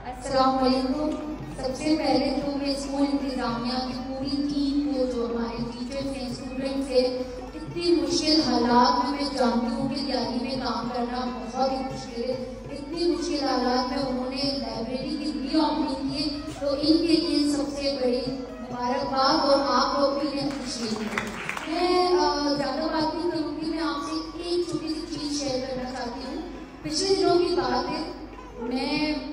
अस्सलाम वालेकुम। सबसे पहले तो मैं स्कूल इंतजामिया की पूरी टीम को, जो हमारे टीचर्स हैं, स्टूडेंट्स हैं, इतनी मुश्किल हालात में मैं जानती हूँ कि तैयारी में काम करना बहुत ही मुश्किल है। इतनी मुश्किल हालात में उन्होंने लाइब्रेरी की री ओपनिंग की, तो इनके लिए सबसे बड़ी मुबारकबाद और आप लोग भी इन्हें अप्रिशिएट करें। मैं ज़्यादा बात नहीं करूँगी, मैं आपसे एक छोटी सी चीज़ शेयर करना चाहती हूँ। पिछले दिनों की बात है, मैं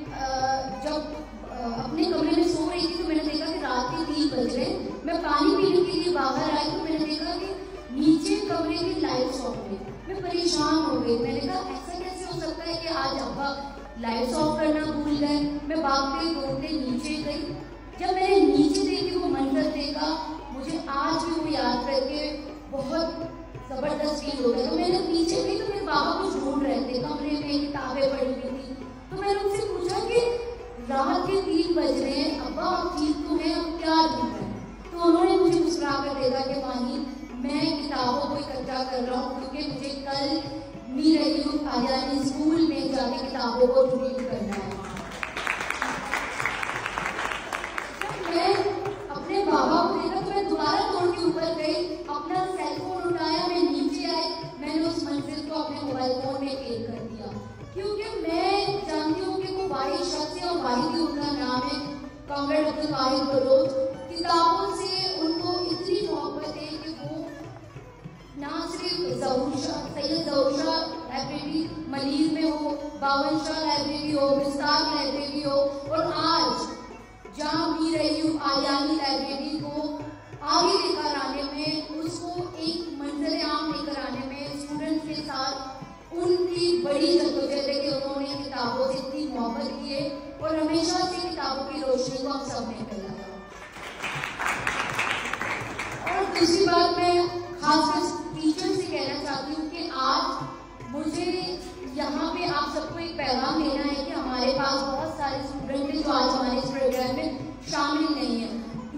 जब अपने कमरे में सो रही थी तो मैंने देखा कि रात के 3 बज रहे। मैं पानी पीने के लिए बाहर आई तो मैंने देखा कि नीचे कमरे की लाइट्स ऑफ है। मैं परेशान हो गई। मैंने कहा ऐसा कैसे हो सकता है कि आज अब्बा लाइट्स ऑफ करना भूल गए। मैं भागते दौड़ते नीचे गई। जब मैंने नीचे देखी वो मंजर देखा, मुझे आज भी वो याद करके बहुत जबरदस्त फील हो गया। तो मैंने नीचे गई तो मेरे बाबा कुछ ढूंढ रहे थे, कमरे में किताबें पड़ी हुई थी। तो मैंने उनसे पूछा कि रात के 3 बज रहे हैं, अब्बा आप ठीक तो हैं, अब क्या ढूंढ रहे हैं? तो उन्होंने मुझे मुस्कुरा कर देखा कि मानी मैं किताबों को इकट्ठा कर रहा हूँ, क्योंकि मुझे कल मीर आजानी स्कूल में जाके किताबों को रीड करना है। मैं अपने बाबा को देखा तो मैं दोबारा तोड़ के ऊपर गई, अपना सेलफोन उठाया, मैं नीचे आई, मैंने उस मंजिल को अपने मोबाइल फोन में कैद कर दिया, क्योंकि मैं जानती हूँ कि वो वाहिद शख्स है और वाहिद ही उनका नाम है, कॉमरेड अब्दुल वाहिद बलोच। किताबों से उनको इतनी मोहब्बत है कि वो ना सिर्फ सैयद ज़हूर शाह लाइब्रेरी मलीर में हो, बावन शाह लाइब्रेरी हो, मिस्ताक लाइब्रेरी हो, और आज जहाँ मीर आजानी लाइब्रेरी को आगे लेकर आने में, उसको एक मंजर आम लेकर आने में स्टूडेंट्स के साथ उनकी बड़ी जद्दोजहद है कि उन्होंने किताबों से इतनी मोहब्बत की है और हमेशा से किताबों की रोशनी को हम सब ने फैलाया। और दूसरी बात मैं खासकर टीचर से कहना चाहती हूँ कि आज मुझे यहाँ पे आप सबको एक पैगाम देना है कि हमारे पास बहुत सारे स्टूडेंट हैं जो आज हमारे इस प्रोग्राम में शामिल नहीं है।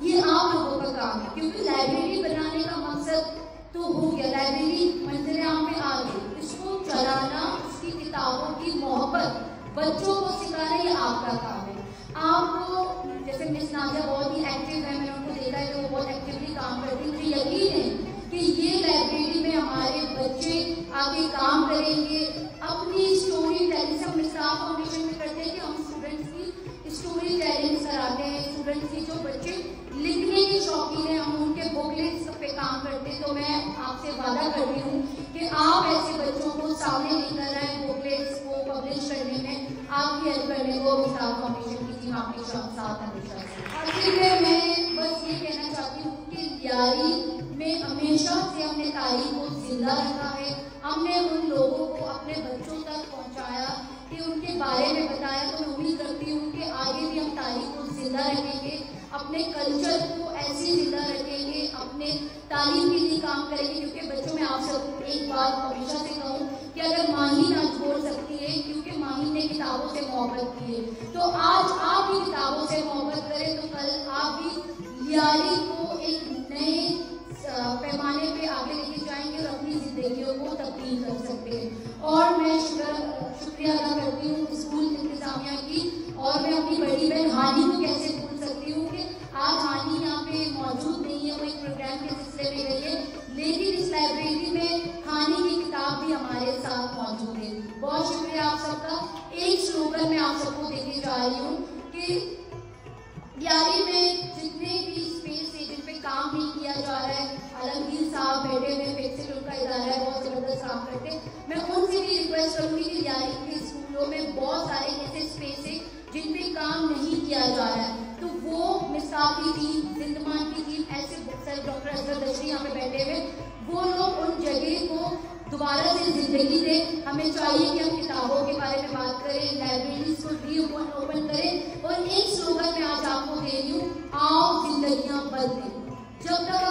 ये आप लोगों का काम है, क्योंकि लाइब्रेरी बनाने का मकसद तो हो गया, लाइब्रेरी मंजिल आम में आ गई। इसको चलाना, उसकी किताबों की मोहब्बत बच्चों को सिखाना, ये आपका काम है। आपको जैसे मिस नाज़िया बहुत ही एक्टिव है, मैंने उनको देखा है कि वो बहुत एक्टिवली काम करती है। मुझे यकीन है कि ये लाइब्रेरी में हमारे बच्चे आगे काम करेंगे, अपनी स्टोरी टेलिंग से हम मिसाल फाउंडेशन में करते हैं कि हम स्टूडेंट्स की स्टोरी टेलिंग कराते हैं। स्टूडेंट्स की जो बच्चे लिखने के शौकीन हैं, हम उनके बुकलेट्स पे काम करते हैं। तो मैं आपसे वादा करती हूँ कि आप ऐसे बच्चों को सामने लेकर आए, बुकलेट्स को पब्लिश करने में आपकी हेल्प करने को मिसाल फाउंडेशन की टीम आपके साथ हमेशा। आखिर में मैं बस ये कहना चाहती हूँ कि तैयारी में हमेशा से हमने तारीख को जिंदा रखा है। हमने उन लोगों को अपने बच्चों तक पहुंचाया, कि उनके बारे में बताया। तो मैं उम्मीद करती हूँ कि आगे भी हम तारीख को जिंदा रखेंगे, अपने कल्चर को ऐसे जिंदा रखेंगे, अपने तालीम के लिए काम करेंगे। क्योंकि बच्चों में आप सब एक बात हमेशा से कहूँ कि अगर माही ना छोड़ सकती है, क्योंकि माही ने किताबों से मोहब्बत की है, तो आज आप भी किताबों से मोहब्बत करें, तो कल आप भी लियारी को एक नए पैमाने पे आगे लेके जाएंगे और अपनी जिंदगियों को तब्दील कर सकते हैं। और मैं शुक्रिया अदा करती हूँ स्कूल इंतजामिया की, और मैं अपनी बड़ी बहन हानी को कैसे भूल सकती हूँ कि आज हानी यहाँ पे मौजूद नहीं है, वो एक प्रोग्राम के सिलसिले में गई है, लेकिन इस लाइब्रेरी में हानी की किताब भी हमारे साथ मौजूद है। बहुत शुक्रिया आप सबका। एक स्लोगन मैं आप सबको देके जा रही हूँ कि तैयारी में जितने भी स्पेस है जिन पे काम नहीं किया जा रहा है, आलमगीर साहब बैठे हुए, फिक्सिट उनका इदारा है, बहुत जबरदस्त काम करते हैं। मैं उनसे भी रिक्वेस्ट करूंगी कि तैयारी के स्कूलों में बहुत सारे ऐसे स्पेस है जिन पे काम नहीं किया जा रहा है, तो वो मिसाल की टीम, जिंदमान की टीम, ऐसे सर डॉक्टर असगर दशरी यहाँ पे बैठे हुए, वो लोग उन जगह को दोबारा से जिंदगी दें। हमें चाहिए कि हम किताबों के बारे में बात करें, लाइब्रेरीज को री ओपन करें। और एक स्लोगन मैं आज आपको दे रही हूँ, आओ जिंदगियां बदलें। जब तक